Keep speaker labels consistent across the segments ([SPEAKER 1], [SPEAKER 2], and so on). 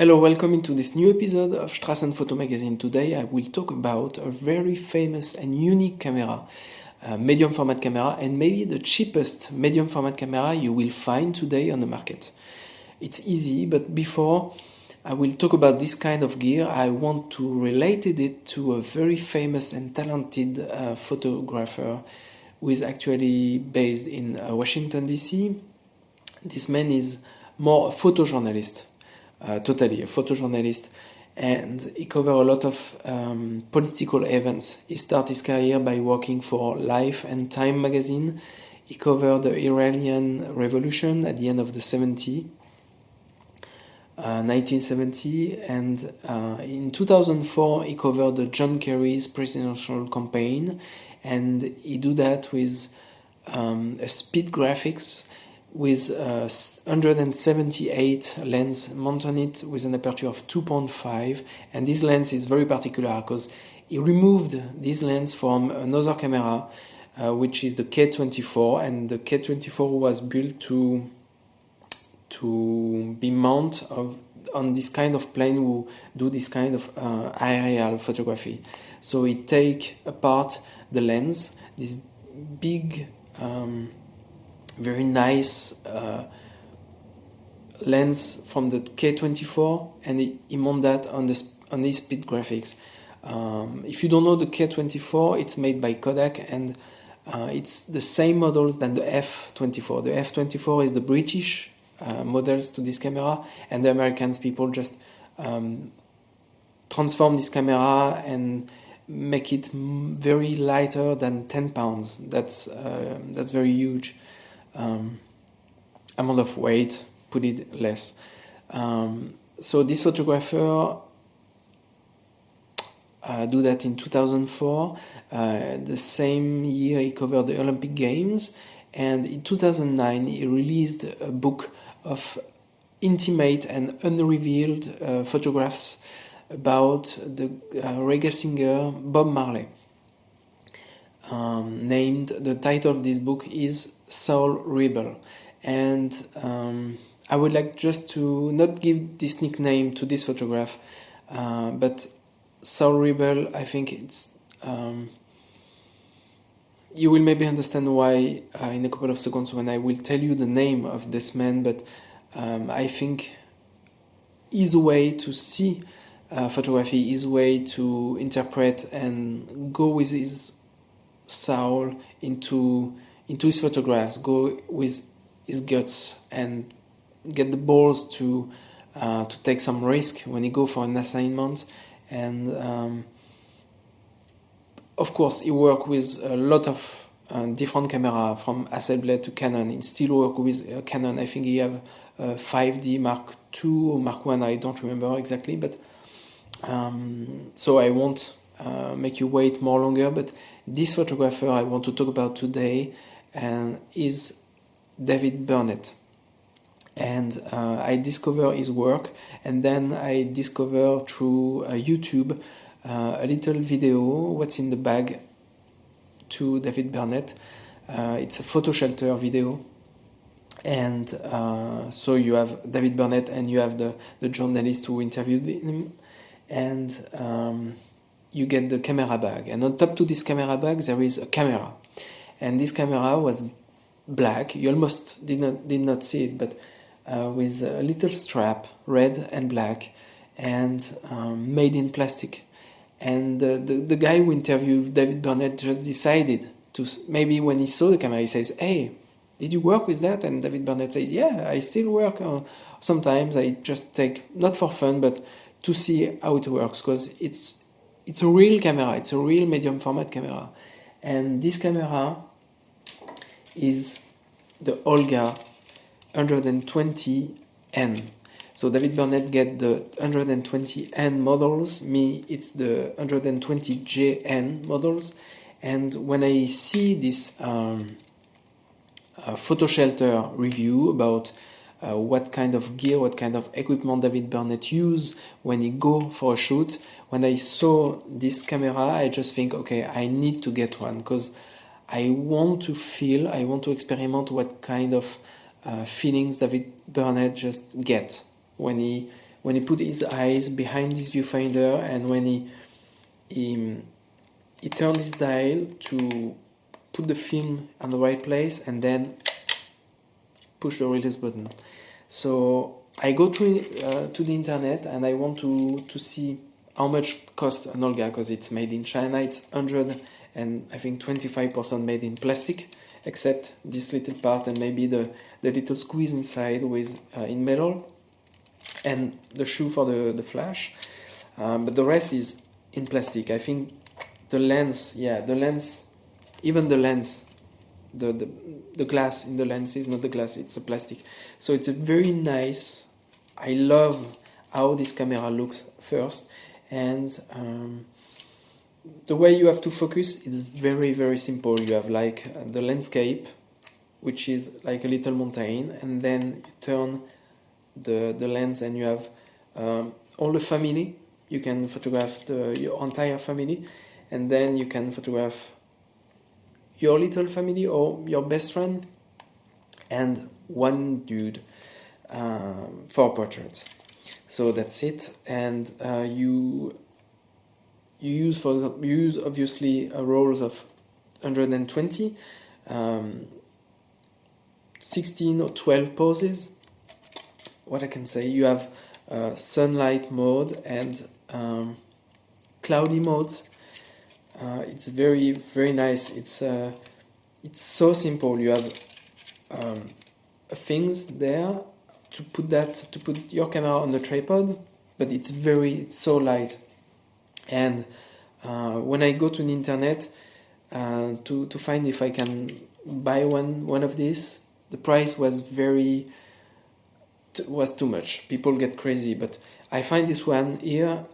[SPEAKER 1] Hello, welcome into this new episode of Straßenfoto magazine. Today I will talk about a very famous and unique camera, medium format camera, and maybe the cheapest medium format camera you will find today on the market. It's easy, but before I will talk about this kind of gear, I want to relate it to a very famous and talented photographer who is actually based in Washington DC. This man is more a photojournalist. Totally a photojournalist, and he covered a lot of political events. He started his career by working for Life and Time magazine. He covered the Iranian Revolution at the end of the 1970, and in 2004 he covered the John Kerry's presidential campaign, and he do that with a speed graphics with a 178 lens mounted on it with an aperture of 2.5, and this lens is very particular because he removed this lens from another camera which is the K24, and the K24 was built to be mounted on this kind of plane who do this kind of aerial photography. So he take apart the lens, this big very nice lens from the K24, and he mount that on his speed graphics. If you don't know the K24, it's made by Kodak, and it's the same models than the F24. The F24 is the British models to this camera, and the Americans people just transform this camera and make it very lighter than 10 pounds. That's very huge. Amount of weight, put it less. So this photographer do that in 2004. The same year he covered the Olympic Games, and in 2009 he released a book of intimate and unrevealed photographs about the reggae singer Bob Marley. The title of this book is Soul Rebel, and I would like just to not give this nickname to this photograph, but Soul Rebel, I think it's you will maybe understand why in a couple of seconds when I will tell you the name of this man, but I think his way to see photography, his way to interpret and go with his soul into his photographs, go with his guts and get the balls to take some risk when he go for an assignment. And of course he work with a lot of different camera, from Hasselblad to Canon. He still work with Canon. I think he have 5D Mark II or Mark I, I don't remember exactly, but so I won't make you wait more longer, but this photographer I want to talk about today is David Burnett. And I discover his work, and then I discover through YouTube a little video, what's in the bag, to David Burnett. It's a photo shelter video, and so you have David Burnett and you have the journalist who interviewed him, and you get the camera bag, and on top to this camera bag there is a camera, and this camera was black. You almost did not see it, but with a little strap, red and black, and made in plastic. And the guy who interviewed David Burnett just decided to, maybe when he saw the camera, he says, "Hey, did you work with that?" And David Burnett says, "Yeah, I still work. Sometimes I just take, not for fun, but to see how it works, because it's a real camera. It's a real medium format camera." And this camera is the Olga 120N. So David Burnett get the 120N models. Me, it's the 120JN models. And when I see this photo shelter review about what kind of gear, what kind of equipment David Burnett use when he go for a shoot, when I saw this camera, I just think, okay, I need to get one, because I want to experiment what kind of feelings David Burnett just get when he when he put his eyes behind this viewfinder, and when he turned his dial to put the film on the right place, and then push the release button. So I go to the internet and I want to see how much costs an Olga, because it's made in China. It's 100 and I think 25% made in plastic, except this little part and maybe the little squeeze inside with in metal, and the shoe for the flash. But the rest is in plastic. I think the lens, even the lens, the glass in the lens is not the glass, it's a plastic. So it's a very nice, I love how this camera looks first, and the way you have to focus is very, very simple. You have like the landscape, which is like a little mountain, and then you turn the lens and you have all the family. You can photograph your entire family, and then you can photograph your little family or your best friend and one dude for portraits. So that's it. And you use, for example, obviously rolls of 120, 16 or 12 poses. What I can say, you have sunlight mode and cloudy modes. It's very, very nice. It's so simple. You have things there to put your camera on the tripod, but it's so light. And when I go to the internet to find if I can buy one of these, the price was too much. People get crazy, but I find this one here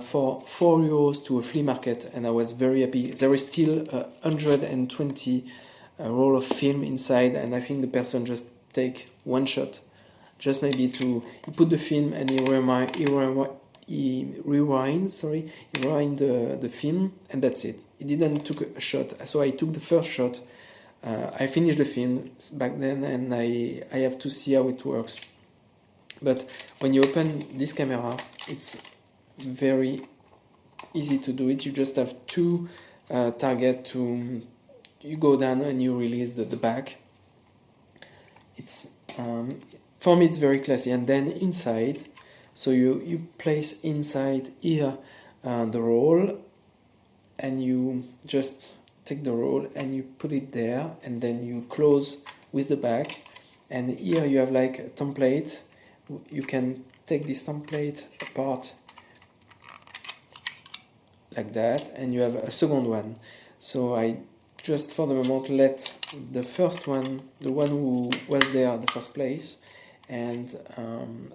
[SPEAKER 1] for €4 to a flea market, and I was very happy. There is still 120 roll of film inside, and I think the person just take one shot, just maybe to put the film and he rewind the film, and that's it. He didn't took a shot, so I took the first shot. I finished the film back then, and I have to see how it works. But when you open this camera, it's very easy to do it. You just have two targets. You go down and you release the back. It's for me it's very classy. And then inside, so you place inside here the roll, and you just take the roll and you put it there, and then you close with the back. And here you have like a template. You can take this template apart like that, and you have a second one. So I just for the moment let the first one, the one who was there in the first place, and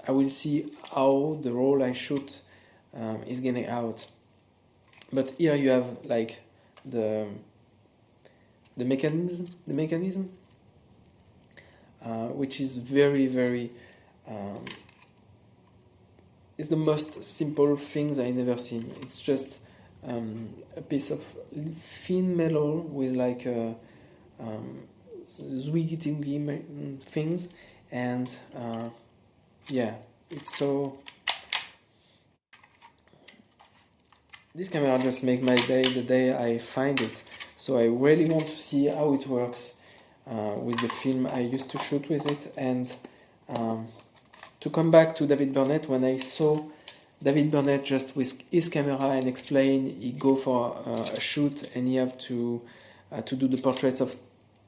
[SPEAKER 1] I will see how the roll I shoot is getting out. But here you have like the mechanism, which is very, very it's the most simple things I never seen. It's just a piece of thin metal with like zwiggy things, and it's so. This camera just make my day the day I find it. So I really want to see how it works with the film I used to shoot with it. And to come back to David Burnett, when I saw David Burnett just with his camera and explain, he go for a shoot and he have to do the portraits of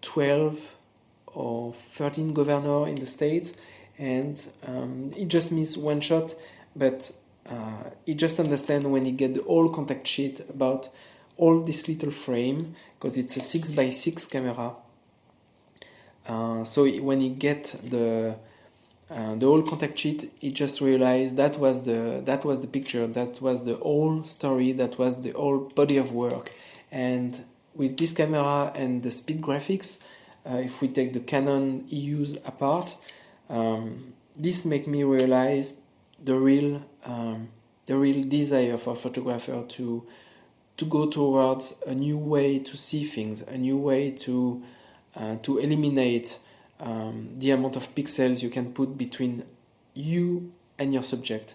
[SPEAKER 1] 12 or 13 governors in the States, and he just missed one shot, but he just understand when he get the whole contact sheet about all this little frame, because it's a 6x6 camera. So when he get the whole contact sheet, he just realized that was the picture, that was the whole story, that was the whole body of work. And with this camera and the speed graphics, if we take the Canon he used apart, this make me realize the real desire for a photographer to go towards a new way to see things, a new way to eliminate the amount of pixels you can put between you and your subject.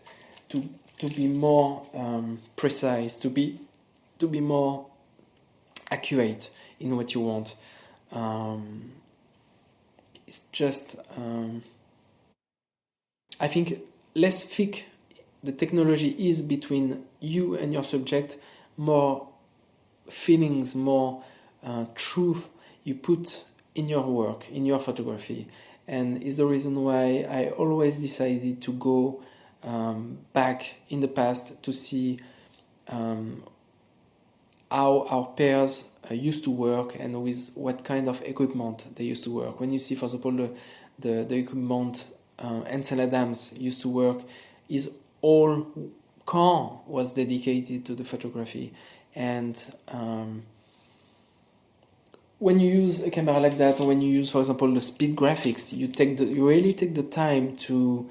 [SPEAKER 1] to be more precise, to be more accurate in what you want. It's just I think less thick the technology is between you and your subject, more feelings, more truth you put in your work, in your photography. And is the reason why I always decided to go back in the past to see how our pairs used to work and with what kind of equipment they used to work. When you see, for example, the equipment Ansel Adams used to work, his whole car was dedicated to the photography. And when you use a camera like that, or when you use, for example, the speed graphics, you really take the time to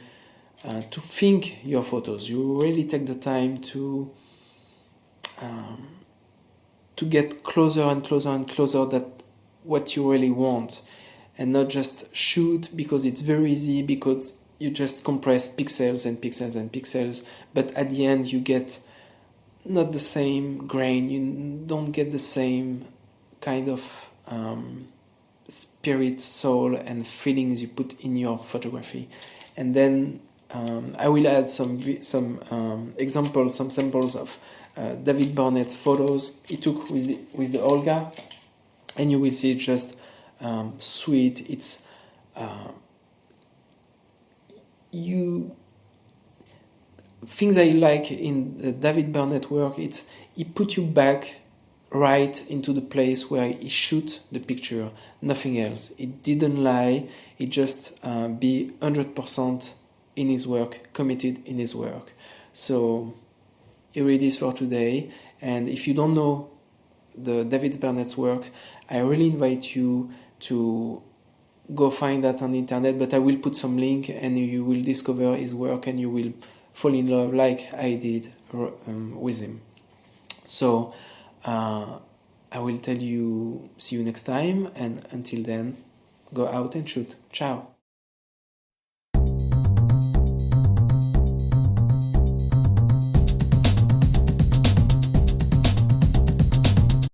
[SPEAKER 1] think your photos. You really take the time to get closer and closer and closer that what you really want, and not just shoot because it's very easy, because you just compress pixels and pixels and pixels, but at the end you get not the same grain, you don't get the same kind of spirit, soul and feelings you put in your photography. And then I will add some examples, some samples of David Burnett photos he took with the Olga, and you will see it's just sweet. It's things I like in the David Burnett work. It's he put you back right into the place where he shoot the picture, nothing else. It didn't lie. It just be 100% in his work, committed in his work. So here it is for today. And if you don't know the David Burnett's work, I really invite you to go find that on the internet, but I will put some link and you will discover his work and you will fall in love like I did with him. So I will see you next time, and until then, go out and shoot. Ciao.